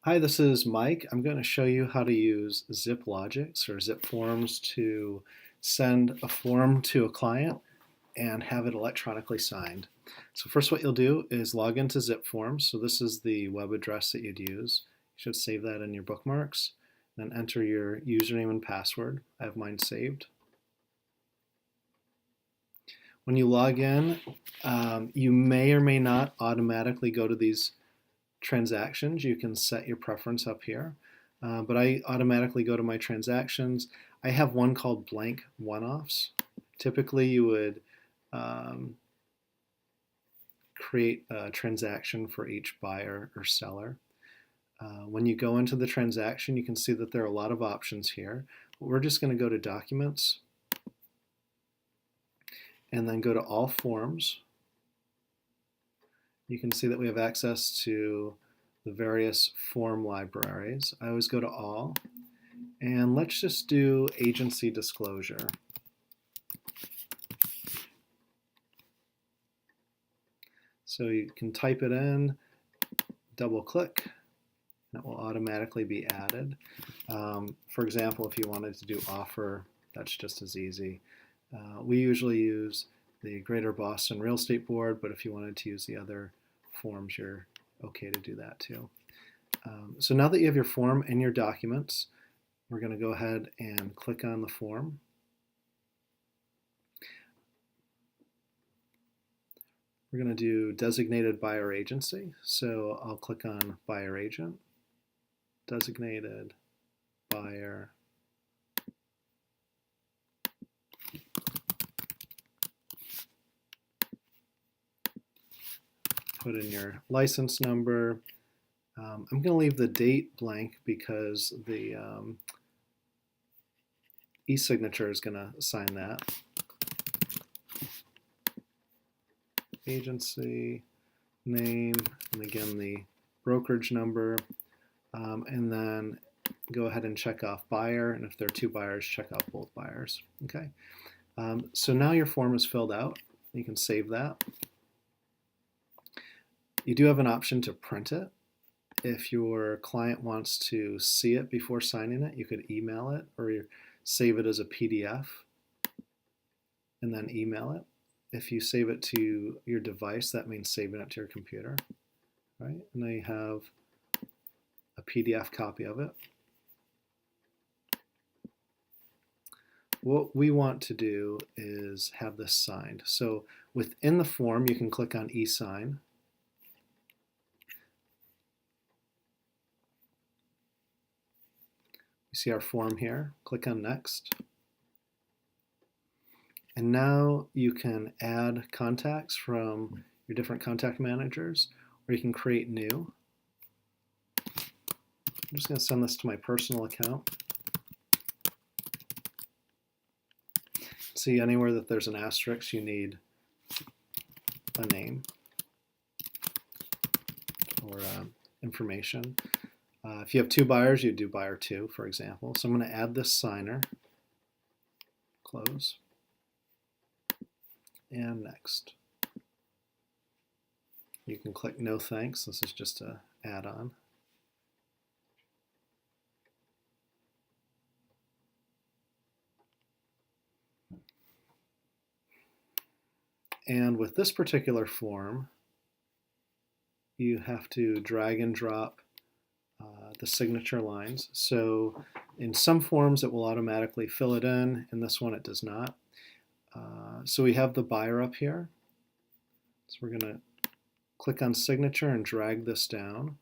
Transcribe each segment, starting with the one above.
Hi, this is Mike. I'm going to show you how to use ZipLogics or Zip Forms to send a form to a client and have it electronically signed. So first what you'll do is log into Zip Forms. So this is the web address that you'd use. You should save that in your bookmarks. Then enter your username and password. I have mine saved. When you log in, you may or may not automatically go to these transactions. You can set your preference up here, but I automatically go to my transactions. I have one called blank one-offs. Typically you would create a transaction for each buyer or seller. When you go into the transaction, you can see that there are a lot of options here. We're just going to go to Documents and then go to All Forms. You can see that we have access to the various form libraries. I always go to All, and let's just do Agency Disclosure. So you can type it in, double click, and it will automatically be added. For example, if you wanted to do offer, that's just as easy. We usually use the Greater Boston Real Estate Board, but if you wanted to use the other forms, you're okay to do that too. So now that you have your form and your documents, we're going to go ahead and click on the form. We're going to do designated buyer agency. So I'll click on buyer agent, designated buyer. Put in your license number. I'm going to leave the date blank because the e-signature is going to sign that. Agency name, and again the brokerage number, and then go ahead and check off buyer, and if there are two buyers, check off both buyers. Okay, so now your form is filled out. You can save that. You do have an option to print it. If your client wants to see it before signing it, you could email it or save it as a PDF and then email it. If you save it to your device, that means saving it to your computer, right? And then you have a PDF copy of it. What we want to do is have this signed. So within the form, you can click on e-sign. You see our form here. Click on next. And now you can add contacts from your different contact managers, or you can create new. I'm just going to send this to my personal account. See, anywhere that there's an asterisk, you need a name or information. If you have two buyers, you do buyer two, for example. So I'm going to add this signer, close, and next. You can click no thanks. This is just an add-on. And with this particular form, you have to drag and drop the signature lines. So in some forms it will automatically fill it in this one it does not. So we have the buyer up here. So we're going to click on signature and drag this down.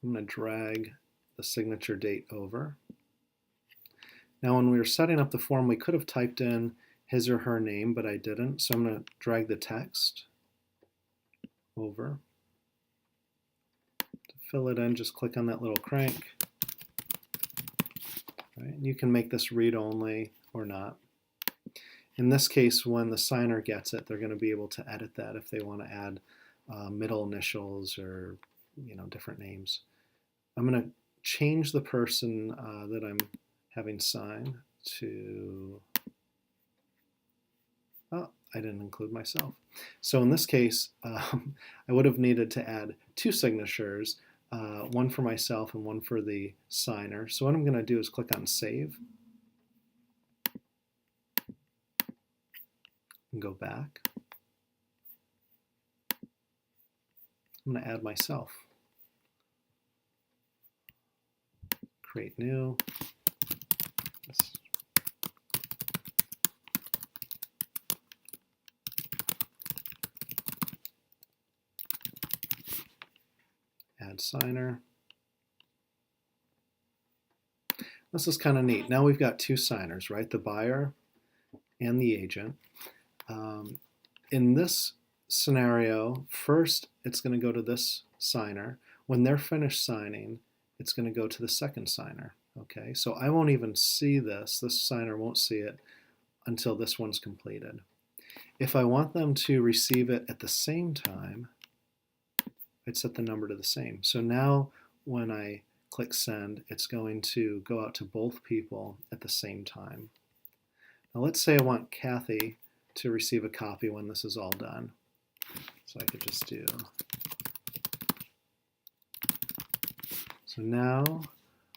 I'm going to drag the signature date over. Now when we were setting up the form, we could have typed in his or her name, but I didn't. So I'm going to drag the text over. To fill it in, just click on that little crank. Right? You can make this read only or not. In this case, when the signer gets it, they're going to be able to edit that if they want to add middle initials or different names. I'm going to change the person that I'm having sign to, oh, I didn't include myself. So in this case, I would have needed to add two signatures, one for myself and one for the signer. So what I'm going to do is click on Save and go back. I'm going to add myself. Create new. Add signer. This is kind of neat. Now we've got two signers, right? The buyer and the agent. In this scenario, first it's going to go to this signer. When they're finished signing, it's going to go to the second signer. Okay, so I won't even see this. This signer won't see it until this one's completed. If I want them to receive it at the same time, I'd set the number to the same. So now when I click send, it's going to go out to both people at the same time. Now let's say I want Kathy to receive a copy when this is all done. So I could just do. So now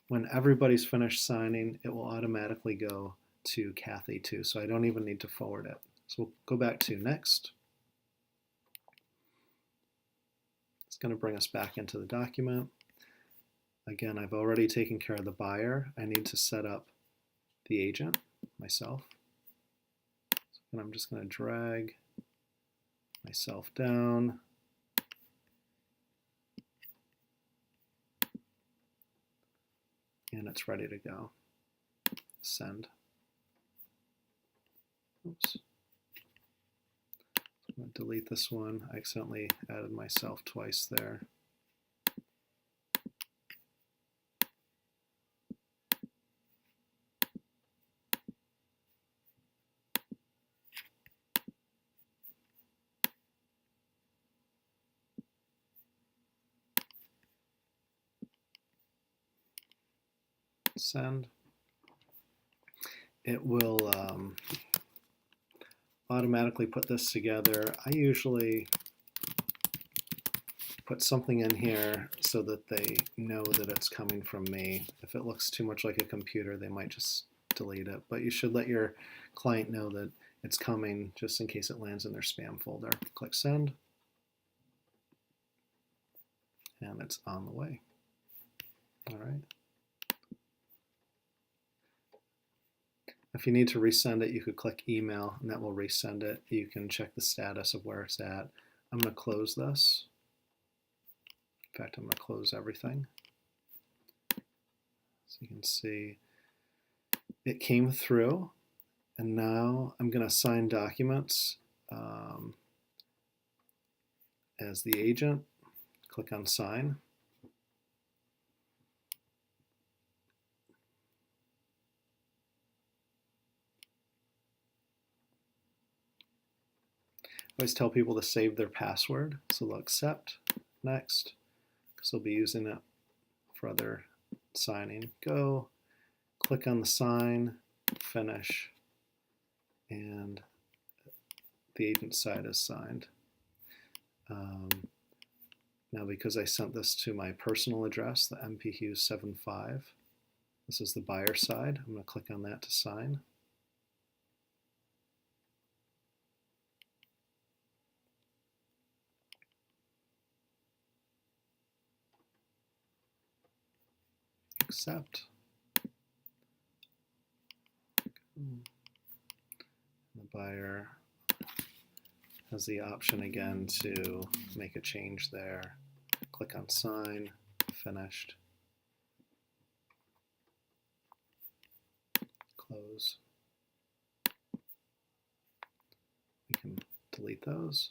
when everybody's finished signing, it will automatically go to Kathy too. So I don't even need to forward it. So we'll go back to next. It's going to bring us back into the document. Again, I've already taken care of the buyer. I need to set up the agent myself. And I'm just going to drag myself down. And it's ready to go. Send. Oops. I'm going to delete this one. I accidentally added myself twice there. Send. It will automatically put this together. I usually put something in here so that they know that it's coming from me. If it looks too much like a computer, they might just delete it. But you should let your client know that it's coming just in case it lands in their spam folder. Click send. And it's on the way. All right. If you need to resend it, you could click email and that will resend it. You can check the status of where it's at. I'm going to close this. In fact, I'm going to close everything. So you can see it came through. And now I'm going to sign documents as the agent. Click on sign. I always tell people to save their password, so they'll accept, next, because they'll be using it for other signing. Go, click on the sign, finish, and the agent side is signed. Now because I sent this to my personal address, the MPHughes75, this is the buyer side. I'm going to click on that to sign. Accept. The buyer has the option again to make a change there. Click on sign, finished. Close. We can delete those.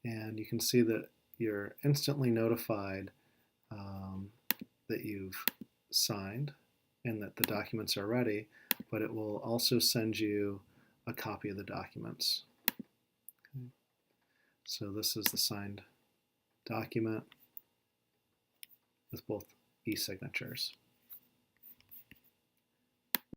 And you can see that you're instantly notified that you've signed and that the documents are ready, but it will also send you a copy of the documents. Okay. So this is the signed document with both e-signatures.